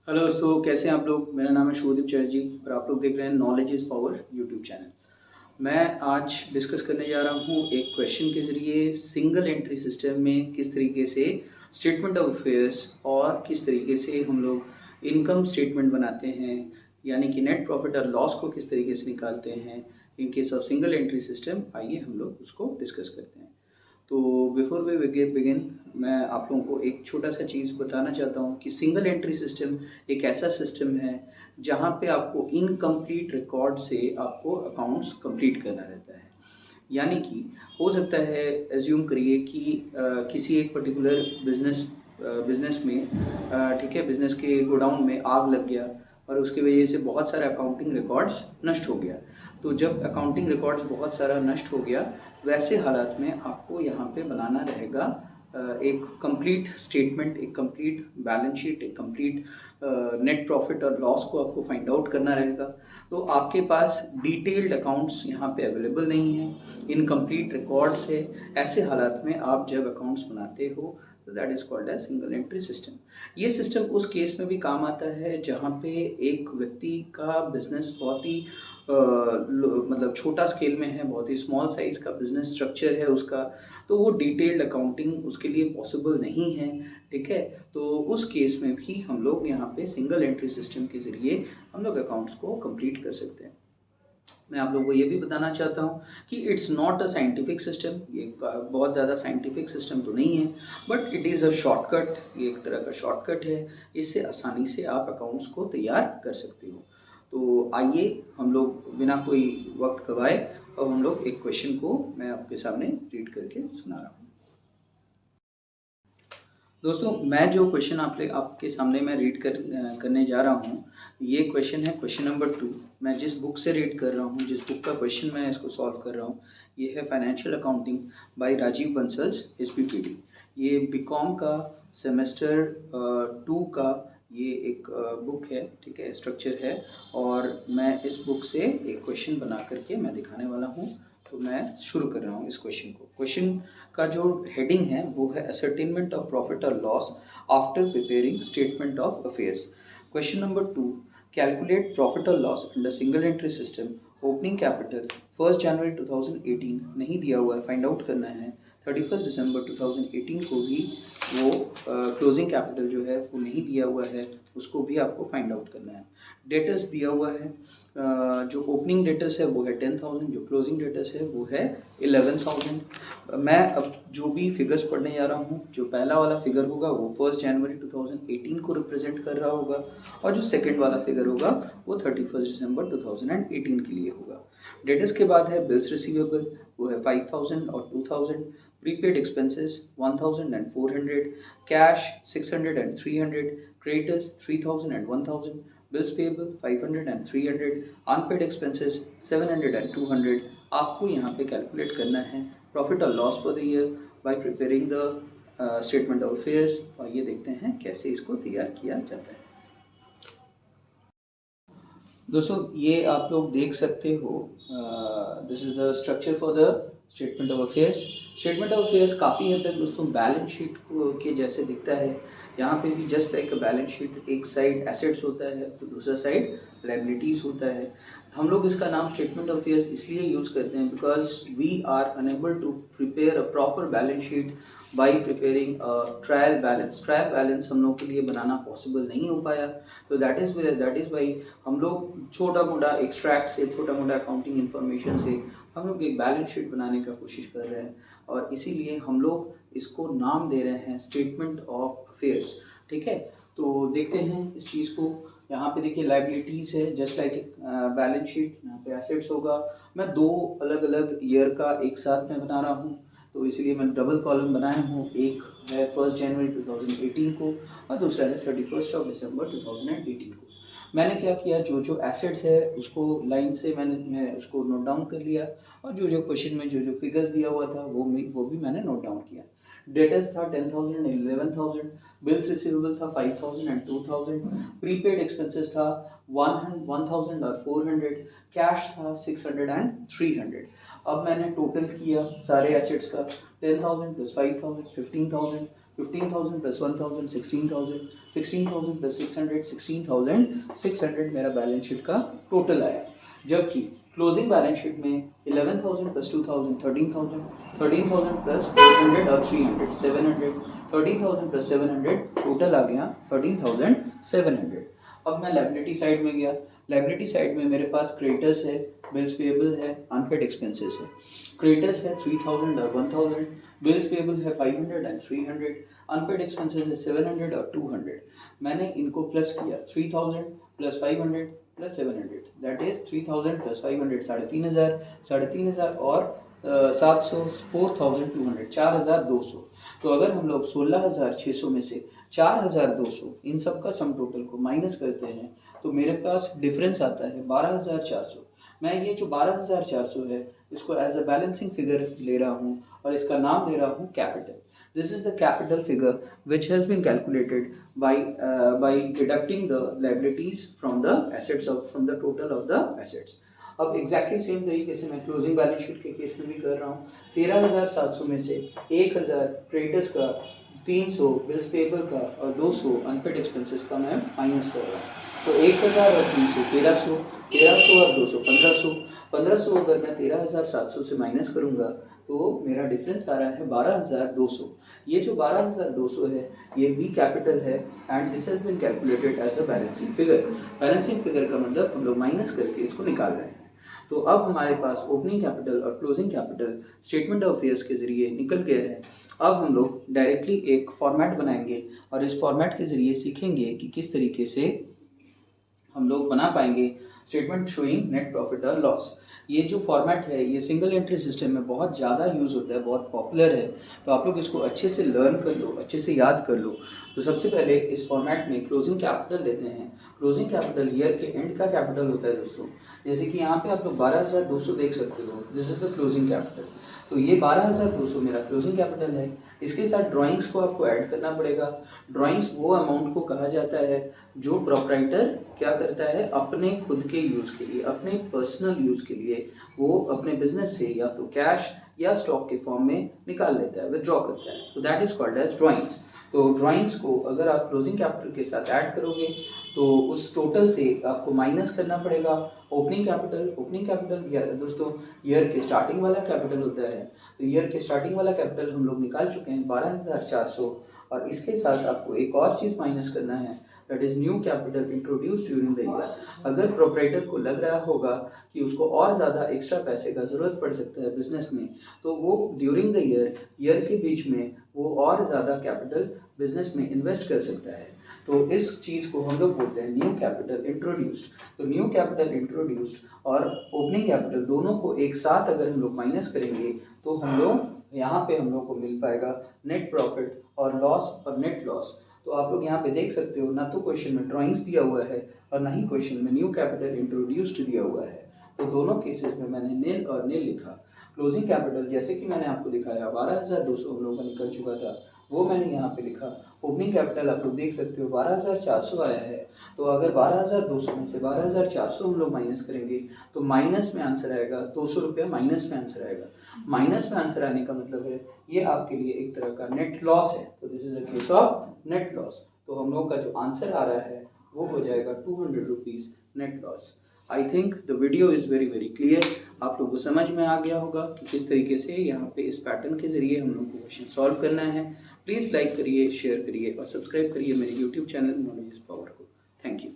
Hello दोस्तों, कैसे हैं आप लोग। मेरा नाम है शुभदीप चटर्जी और आप लोग देख रहे हैं knowledge is power YouTube channel. मैं आज डिस्कस करने जा रहा हूँ एक क्वेश्चन के ज़रिए सिंगल एंट्री सिस्टम में किस तरीके से स्टेटमेंट ऑफ अफेयर्स और किस तरीके से हम लोग इनकम स्टेटमेंट बनाते हैं, यानी कि नेट प्रॉफिट और लॉस को किस तरीके से निकालते हैं in case of single entry system. आइए हम लोग उसको डिस्कस करते हैं। तो बिफोर वी बिगिन मैं आप लोगों को एक छोटा सा चीज़ बताना चाहता हूँ कि सिंगल एंट्री सिस्टम एक ऐसा सिस्टम है जहाँ पे आपको इनकम्प्लीट रिकॉर्ड से आपको अकाउंट्स कंप्लीट करना रहता है। यानी कि हो सकता है, एज्यूम करिए कि किसी एक पर्टिकुलर बिजनेस में ठीक है, बिजनेस के गोडाउन में आग लग गया और उसकी वजह से बहुत सारा अकाउंटिंग रिकॉर्ड्स नष्ट हो गया। तो जब अकाउंटिंग रिकॉर्ड्स बहुत सारा नष्ट हो गया, वैसे हालात में आपको यहाँ पे बनाना रहेगा एक कंप्लीट स्टेटमेंट, एक कंप्लीट बैलेंस शीट, एक कंप्लीट नेट प्रॉफिट और लॉस को आपको फाइंड आउट करना रहेगा। तो आपके पास डिटेल्ड अकाउंट्स यहाँ पे अवेलेबल नहीं है, इनकम्प्लीट रिकॉर्ड्स है। ऐसे हालात में आप जब अकाउंट्स बनाते हो तो that is called as single entry system. ये सिस्टम उस केस में भी काम आता है जहाँ पे एक व्यक्ति का बिजनेस बहुत ही मतलब छोटा स्केल में है, बहुत ही स्मॉल साइज का बिजनेस स्ट्रक्चर है उसका, तो वो डिटेल्ड अकाउंटिंग उसके लिए पॉसिबल नहीं है। ठीक है, तो उस केस में भी हम लोग यहाँ पे सिंगल एंट्री सिस्टम के ज़रिए हम लोग अकाउंट्स को कंप्लीट कर सकते हैं। मैं आप लोगों को ये भी बताना चाहता हूँ कि it's not a scientific system, ये बहुत ज़्यादा साइंटिफिक सिस्टम तो नहीं है, but it is a shortcut. ये एक तरह का शॉर्टकट है, इससे आसानी से आप अकाउंट्स को तैयार कर सकते हो। तो आइए हम लोग बिना कोई वक्त गवाए अब हम लोग एक क्वेश्चन को मैं आपके सामने रीड करके सुना रहा हूँ। दोस्तों, मैं जो क्वेश्चन आपके सामने मैं रीड करने जा रहा हूँ, ये क्वेश्चन है क्वेश्चन नंबर 2। मैं जिस बुक से रीड कर रहा हूँ, जिस बुक का क्वेश्चन मैं इसको सॉल्व कर रहा हूँ, ये है financial accounting by Rajiv Bansal's SPPD। ये बीकॉम का सेमेस्टर 2 का ये एक बुक है, ठीक है, स्ट्रक्चर है। और मैं इस बुक से एक क्वेश्चन बना करके मैं दिखाने वाला हूँ। तो मैं शुरू कर रहा हूँ इस क्वेश्चन को। क्वेश्चन का जो हेडिंग है वो है असर्टेनमेंट ऑफ प्रॉफिट और loss after preparing statement of affairs. Question number 2, calculate profit और loss under single entry system. Opening capital 1 जनवरी 2018 नहीं दिया हुआ है, फाइंड आउट करना है। 31 दिसंबर 2018 को भी वो क्लोजिंग कैपिटल जो है वो नहीं दिया हुआ है, उसको भी आपको फाइंड आउट करना है। डेटर्स दिया हुआ है, जो ओपनिंग डेटर्स है वो है 10,000, जो क्लोजिंग डेटर्स है वो है 11,000। मैं अब जो भी फिगर्स पढ़ने जा रहा हूँ, जो पहला वाला फिगर होगा वो 1 जनवरी 2018 को रिप्रेजेंट कर रहा होगा, और जो सेकंड वाला फिगर होगा वो 31 दिसंबर 2018 के लिए होगा। डेटर्स के बाद है बिल्स रिसीवेबल, वो है 5,000 और 2,000। Prepaid expenses 1,000 and 400, cash 600 and 300, creditors 3,000 and 1,000, bills payable 500 and 300, unpaid expenses 700 and 200। आपको यहाँ पे कैलकुलेट करना है प्रॉफिट और loss for the year by preparing the statement of affairs. और ये देखते हैं कैसे इसको तैयार किया जाता है। दोस्तों, ये आप लोग देख सकते हो, this is the structure for the statement of affairs. Statement of affairs काफ़ी हद तक दोस्तों बैलेंस शीट के जैसे दिखता है। यहाँ पे भी just like a balance sheet, एक साइड एसेट्स होता है तो दूसरा साइड लायबिलिटीज़ होता है। हम लोग इसका नाम स्टेटमेंट ऑफ अफेयर्स इसलिए यूज़ करते हैं because we are unable to prepare a proper balance sheet by preparing trial balance. Trial balance हम लोग के लिए बनाना पॉसिबल नहीं हो पाया, तो दैट इज़ वाई हम लोग छोटा मोटा एक्सट्रैक्ट से, छोटा मोटा अकाउंटिंग इन्फॉर्मेशन से हम लोग एक बैलेंस शीट बनाने का कोशिश कर रहे हैं, और इसीलिए हम लोग इसको नाम दे रहे हैं स्टेटमेंट ऑफ अफेयर्स। ठीक है, तो देखते हैं इस चीज़ को। यहाँ पे देखिए लाइबिलिटीज़ है जस्ट लाइक बैलेंस शीट, यहाँ पे एसेट्स होगा। मैं दो अलग अलग ईयर का एक साथ में बना रहा हूँ, तो इसलिए मैं डबल कॉलम बनाया हूँ। एक है 1 जनवरी 2018 को और दूसरा है 31 दिसंबर 2018 को। मैंने क्या किया, जो जो एसेट्स है उसको लाइन से मैं उसको नोट डाउन कर लिया, और जो जो क्वेश्चन में जो जो फिगर्स दिया हुआ था वो भी मैंने नोट डाउन किया। डेटर्स था 10,000 11,000, बिल्स रिसीवेबल था 5,000 एंड 2,000, प्रीपेड एक्सपेंसेस था 1,000 और 400, कैश था 600 एंड 300। अब मैंने टोटल किया सारे एसेट्स का, 10,000 प्लस 5,000 15,000 15,000 प्लस 1,000 16,000, 16,000 प्लस 600 16,600 मेरा बैलेंस शीट का टोटल आया। जबकि क्लोजिंग बैलेंस शीट में 11,000 प्लस 2,000 13,000, 13,000 प्लस 400 और 300 700, 13,000 प्लस 700 टोटल आ गया 13,700। अब मैं लायबिलिटी साइड में गया। लायबिलिटी साइड में मेरे पास क्रेडिटर्स है, बिल्स पेएबल है, अनपेड एक्सपेंसेस है। क्रेडिटर्स है 3,000 और 1,000, बिल्स पेएबल है 500 एंड 300, अनपेड एक्सपेंसेस है 700 और 200। मैंने इनको प्लस किया 3,000 plus 500 plus 700, that is 3,000 plus 500 3,500, 3,500 और 700 4,200 4,200। तो अगर हम लोग 16,600 में से 4,200 इन सब का सम टोटल को माइनस करते हैं तो मेरे पास डिफरेंस आता है 12,400। मैं ये जो 12,400 है इसको एज अ बैलेंसिंग फिगर ले रहा हूँ और इसका नाम दे रहा हूँ capital. This is the capital figure which has been calculated by deducting the liabilities from the assets from the total of the assets. अब एग्जैक्टली सेम तरीके से मैं क्लोजिंग बैलेंस शीट के केस में भी कर रहा हूँ। 13,700 में से 1,000 क्रेडिटर्स का, 300 बिल्स पेएबल का और 200 अनपेड एक्सपेंसेस का मैं माइनस कर रहा हूँ। तो 1,000 और 300 1,300, 1,300 और 200 1,500, 1,500 अगर मैं 13,700 से माइनस करूँगा तो मेरा डिफरेंस आ रहा है 12,200। ये जो 12,200 है ये भी कैपिटल है and this has been calculated as a balancing figure. Balancing figure का मतलब हम लोग माइनस करके इसको निकाल रहे हैं। तो अब हमारे पास ओपनिंग कैपिटल और closing capital statement of affairs के जरिए निकल गए हैं। अब हम लोग डायरेक्टली एक फॉर्मेट बनाएंगे और इस फॉर्मेट के जरिए सीखेंगे कि किस तरीके से हम लोग बना पाएंगे स्टेटमेंट शोइंग नेट प्रॉफिट और लॉस। ये जो फॉर्मेट है ये सिंगल एंट्री सिस्टम में बहुत ज़्यादा यूज़ होता है, बहुत पॉपुलर है। तो आप लोग इसको अच्छे से लर्न कर लो, अच्छे से याद कर लो। तो सबसे पहले इस फॉर्मेट में क्लोजिंग कैपिटल लेते हैं। क्लोजिंग कैपिटल ईयर के एंड का कैपिटल होता है दोस्तों। जैसे कि यहाँ पे आप लोग 12,200 देख सकते हो, this is the closing capital. तो ये 12,200 मेरा क्लोजिंग कैपिटल है। इसके साथ ड्राइंग्स को आपको ऐड करना पड़ेगा। ड्राइंग्स वो अमाउंट को कहा जाता है जो प्रोप्राइटर क्या करता है अपने खुद के यूज़ के लिए, अपने पर्सनल यूज़ के लिए वो अपने बिजनेस से या तो कैश या स्टॉक के फॉर्म में निकाल लेता है, विदड्रॉ करता है। तो that is called as drawings. तो ड्राइंग्स को अगर आप क्लोजिंग कैपिटल के साथ ऐड करोगे तो उस टोटल से आपको माइनस करना पड़ेगा ओपनिंग कैपिटल। ओपनिंग कैपिटल दोस्तों ईयर के स्टार्टिंग वाला कैपिटल होता है। तो ईयर के स्टार्टिंग वाला कैपिटल हम लोग निकाल चुके हैं 12,400 और इसके साथ आपको एक और चीज़ माइनस करना है, that is new capital introduced during the year. अगर प्रोप्राइटर को लग रहा होगा कि उसको और ज़्यादा एक्स्ट्रा पैसे का ज़रूरत पड़ सकता है बिजनेस में तो वो ड्यूरिंग द ईयर के बीच में वो और ज़्यादा कैपिटल बिजनेस में इन्वेस्ट कर सकता है। तो इस चीज़ को हम लोग बोलते हैं न्यू कैपिटल इंट्रोड्यूस्ड। तो न्यू कैपिटल इंट्रोड्यूस्ड और ओपनिंग कैपिटल दोनों को एक साथ अगर हम लोग माइनस करेंगे तो हम लोग यहाँ पे हम लोग को मिल पाएगा नेट प्रॉफिट और लॉस और नेट लॉस। तो आप लोग यहाँ पे देख सकते हो ना तो क्वेश्चन में ड्राइंग्स दिया हुआ है और ना ही क्वेश्चन में न्यू कैपिटल इंट्रोड्यूस्ड दिया हुआ है। तो दोनों केसेस में मैंने नील और नील लिखा। क्लोजिंग कैपिटल जैसे कि मैंने आपको दिखाया 12,200 हम लोगों का निकल चुका था वो मैंने यहाँ पे लिखा। ओपनिंग कैपिटल आप लोग देख सकते हो 12,400 आया है। तो अगर 12,200 में से 12,400 हम लोग माइनस करेंगे तो माइनस में आंसर आएगा 200 रुपया, माइनस में आंसर आएगा। माइनस में आंसर आने का मतलब है ये आपके लिए एक तरह का नेट लॉस है। तो this is a case of net loss. तो हम लोग का जो आंसर आ रहा है वो हो जाएगा 200 rupees net loss. I think the video is very clear. आप लोगों को समझ में आ गया होगा कि किस तरीके से यहाँ पे इस पैटर्न के ज़रिए हम लोग को क्वेश्चन सॉल्व करना है। प्लीज़ लाइक करिए, शेयर करिए और सब्सक्राइब करिए मेरे YouTube channel knowledge is power को। Thank you.